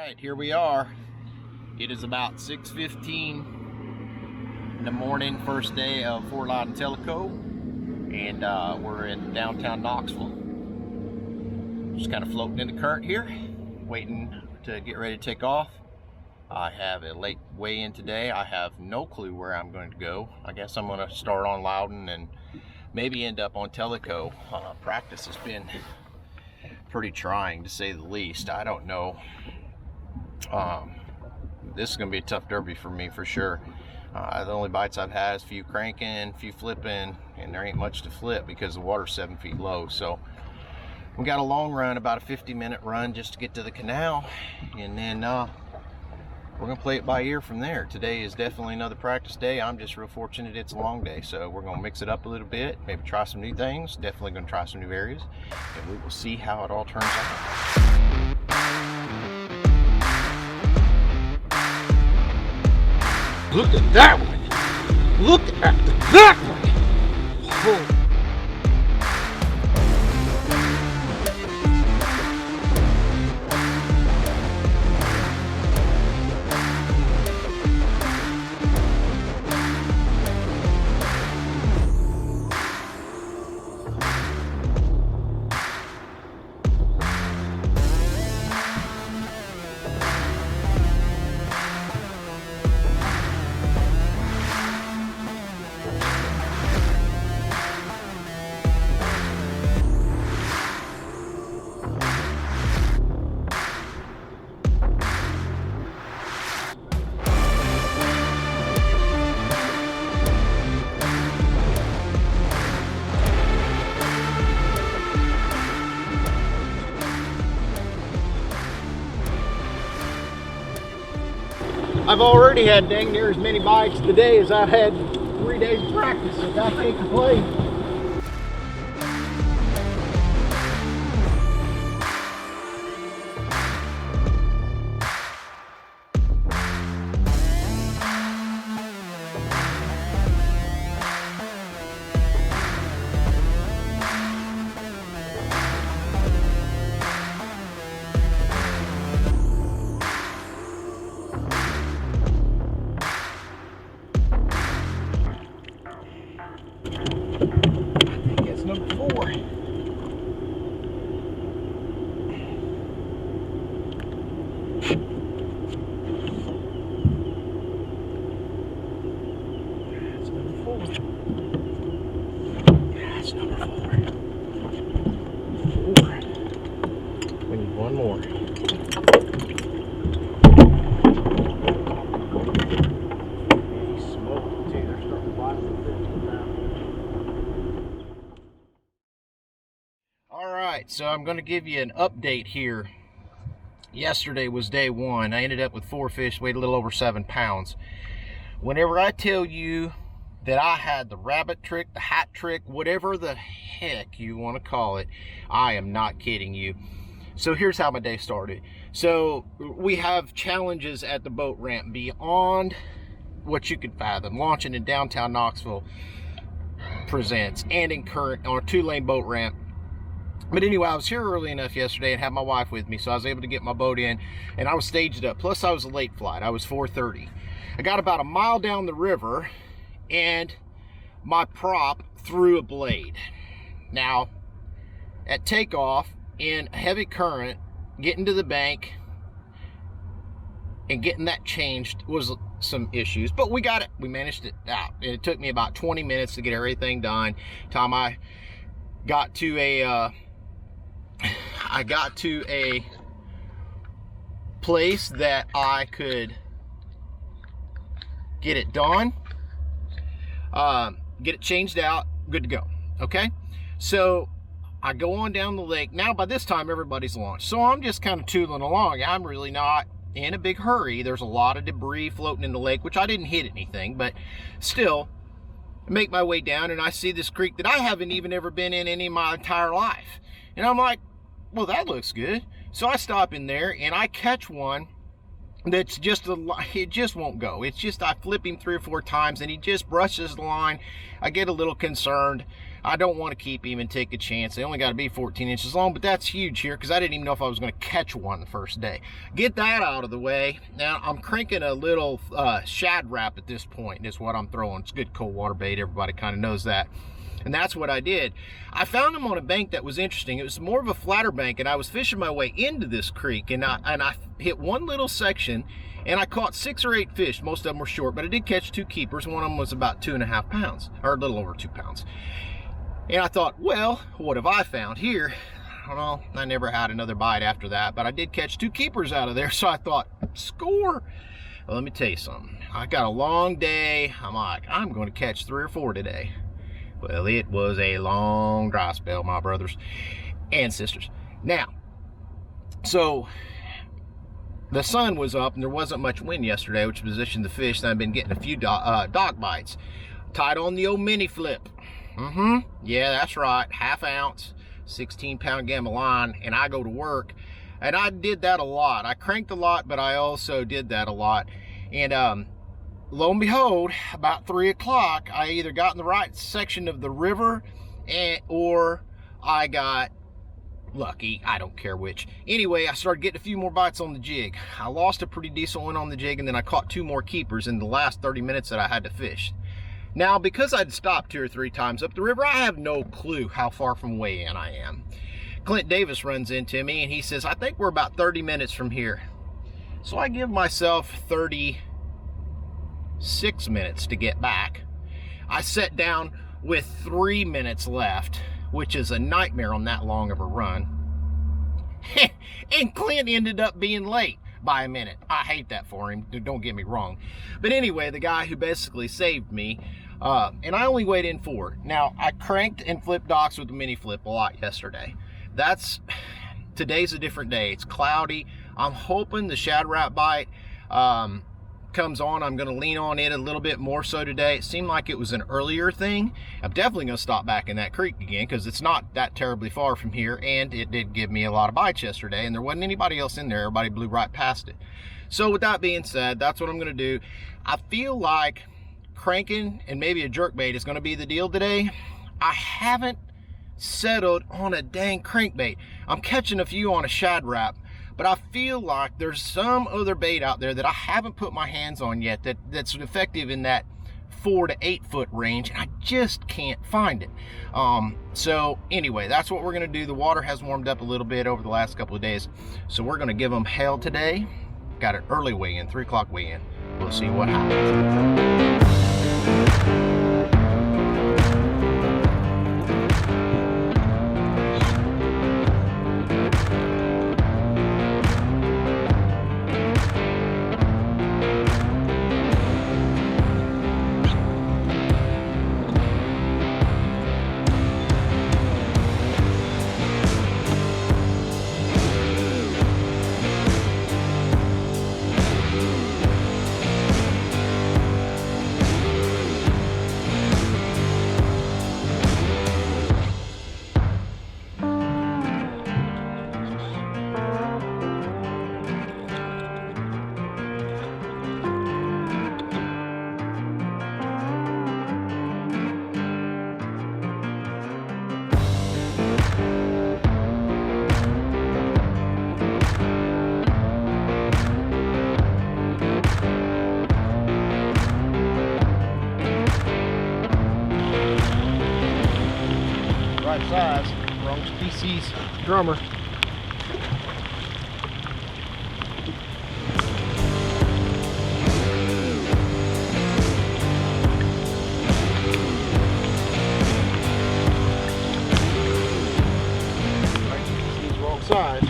Alright, here we are. It is about 6:15 in the morning, first day of Fort Loud and Tellico, and we're in downtown Knoxville. Just kind of floating in the current here, waiting to get ready to take off. I have a late weigh-in today. I have no clue where I'm going to go. I guess I'm going to start on Loudon and maybe end up on Tellico. Practice has been pretty trying, to say the least. I don't know. This is going to be a tough derby for me for sure. The only bites I've had is a few cranking, a few flipping, and there ain't much to flip because the water's 7 feet low. So we got a long run, about a 50-minute run just to get to the canal, and then we're going to play it by ear from there. Today is definitely another practice day. I'm just real fortunate it's a long day, so we're going to mix it up a little bit, maybe try some new things, definitely going to try some new areas, and we will see how it all turns out. Look at that one! Look at that one! Oh. I've already had dang near as many bites today as I've had 3 days of practice, so I can't complain. Number 4. That's number 4. That's number 4. 4. We need one more. He smoked too. They're starting to bite a little bit now. Alright, so I'm going to give you an update here. Yesterday was day 1. I ended up with 4 fish, weighed a little over 7 pounds. Whenever I tell you that I had the rabbit trick, the hat trick, whatever the heck you want to call it, I am not kidding you. So here's how my day started. So we have challenges at the boat ramp beyond what you could fathom. Launching in downtown Knoxville presents, and in current on a 2-lane boat ramp. But anyway, I was here early enough yesterday and had my wife with me, so I was able to get my boat in, and I was staged up. Plus, I was a late flight. I was 4:30. I got about a mile down the river, and my prop threw a blade. Now, at takeoff, in a heavy current, getting to the bank and getting that changed was some issues, but we got it. We managed it out, and it took me about 20 minutes to get everything done. Time I got to a place that I could get it done, get it changed out, good to go. Okay, so I go on down the lake. Now by this time everybody's launched, so I'm just kind of tootling along. I'm really not in a big hurry. There's a lot of debris floating in the lake, which I didn't hit anything, but still, I make my way down and I see this creek that I haven't even ever been in any of my entire life, and I'm like, well, that looks good. So I stop in there and I catch one that's just it just won't go. It's just I flip him 3 or 4 times and he just brushes the line. I get a little concerned. I don't want to keep him and take a chance. They only got to be 14 inches long, but that's huge here because I didn't even know if I was going to catch one the first day. Get that out of the way. Now I'm cranking a little shad wrap at this point is what I'm throwing. It's good cold water bait. Everybody kind of knows that. And that's what I did. I found them on a bank that was interesting. It was more of a flatter bank, and I was fishing my way into this creek, and I hit one little section, and I caught 6 or 8 fish. Most of them were short, but I did catch 2 keepers. One of them was about 2.5 pounds, or a little over 2 pounds. And I thought, well, what have I found here? I don't know. I never had another bite after that, but I did catch 2 keepers out of there, so I thought, score. Well, let me tell you something. I got a long day. I'm like, I'm going to catch 3 or 4 today. Well, it was a long dry spell, my brothers and sisters. Now, so the sun was up and there wasn't much wind yesterday, which positioned the fish, and I've been getting a few dog bites. Tied on the old mini flip. Yeah, that's right. 1/2 ounce, 16-pound gamma line, and I go to work. And I did that a lot. I cranked a lot, but I also did that a lot. And lo and behold, about 3 o'clock, I either got in the right section of the river or I got lucky. I don't care which. Anyway, I started getting a few more bites on the jig. I lost a pretty decent one on the jig, and then I caught 2 more keepers in the last 30 minutes that I had to fish. Now, because I'd stopped 2 or 3 times up the river, I have no clue how far from weigh-in I am. Clint Davis runs into me, and he says, I think we're about 30 minutes from here. So I give myself 36 minutes to get back. I sat down with 3 minutes left, which is a nightmare on that long of a run. And Clint ended up being late by a minute. I hate that for him, don't get me wrong. But anyway, the guy who basically saved me, and I only weighed in 4. Now, I cranked and flipped docks with the mini flip a lot yesterday. Today's a different day. It's cloudy. I'm hoping the shad wrap bite comes on. I'm going to lean on it a little bit more so today. It seemed like it was an earlier thing. I'm definitely going to stop back in that creek again because it's not that terribly far from here, and it did give me a lot of bites yesterday, and there wasn't anybody else in there. Everybody blew right past it. So with that being said, that's what I'm going to do. I feel like cranking and maybe a jerkbait is going to be the deal today. I haven't settled on a dang crankbait. I'm catching a few on a shad wrap, but I feel like there's some other bait out there that I haven't put my hands on yet that's effective in that 4 to 8 foot range, and I just can't find it. So anyway, that's what we're going to do. The water has warmed up a little bit over the last couple of days, so we're going to give them hell today. Got an early weigh-in, 3 o'clock weigh-in. We'll see what happens. Right size, wrong species drummer. Right species, wrong size.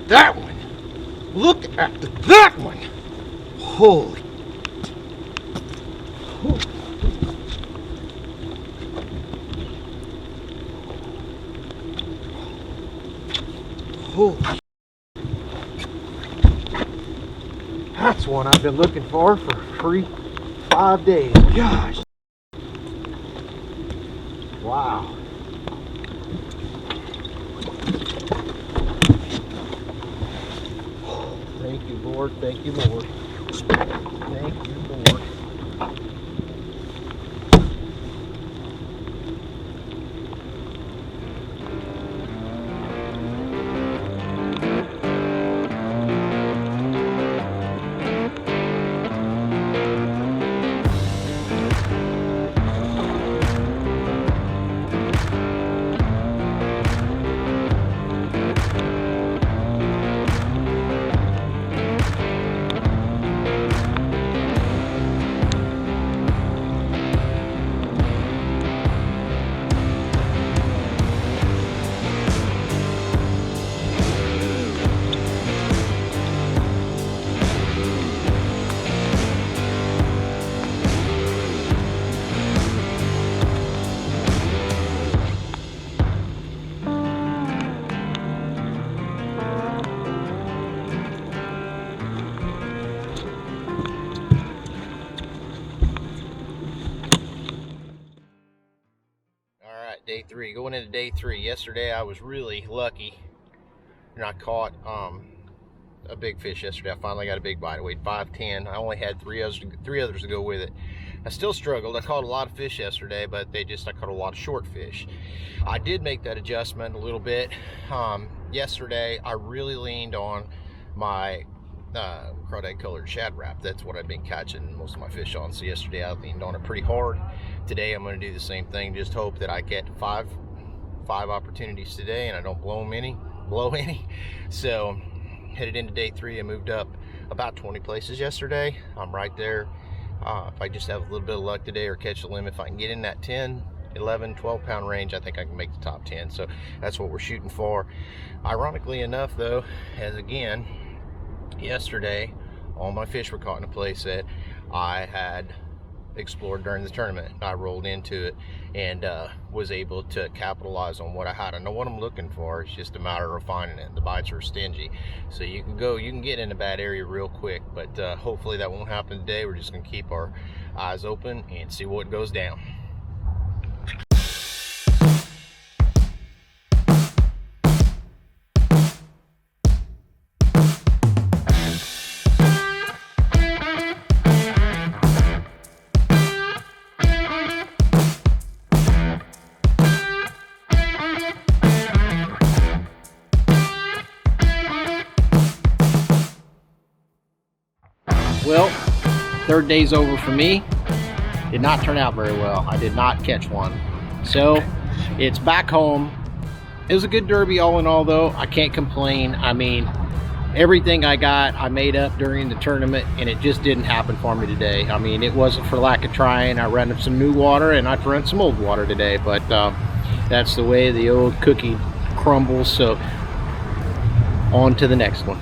at that one. Look at that one. Holy. Holy. That's one I've been looking for 5 days. Gosh. Wow. Thank you, Lord. Thank you, Lord. Thank you, Lord. Day 3, going into day 3. Yesterday I was really lucky and I caught a big fish yesterday. I finally got a big bite. I weighed 510. I only had three others to go with it. I still struggled. I caught a lot of fish yesterday, but I caught a lot of short fish. I did make that adjustment a little bit. Yesterday I really leaned on my crawdad colored shad wrap. That's what I've been catching most of my fish on. So yesterday I leaned on it pretty hard. Today I'm going to do the same thing. Just hope that I get five opportunities today and I don't blow any. So headed into day 3. I moved up about 20 places yesterday. I'm right there. If I just have a little bit of luck today or catch a limit, if I can get in that 10, 11, 12 pound range, I think I can make the top 10. So that's what we're shooting for. Ironically enough though, as again, yesterday all my fish were caught in a place that I had explored during the tournament. I rolled into it and was able to capitalize on what I had. I know what I'm looking for. It's just a matter of finding it. The bites are stingy, so you can get in a bad area real quick, but hopefully that won't happen today. We're just going to keep our eyes open and see what goes down. Well, third day's over for me. Did not turn out very well. I did not catch one. So it's back home. It was a good derby all in all though. I can't complain. I mean, everything I got, I made up during the tournament, and it just didn't happen for me today. I mean, it wasn't for lack of trying. I ran up some new water and I run some old water today, but that's the way the old cookie crumbles. So on to the next one.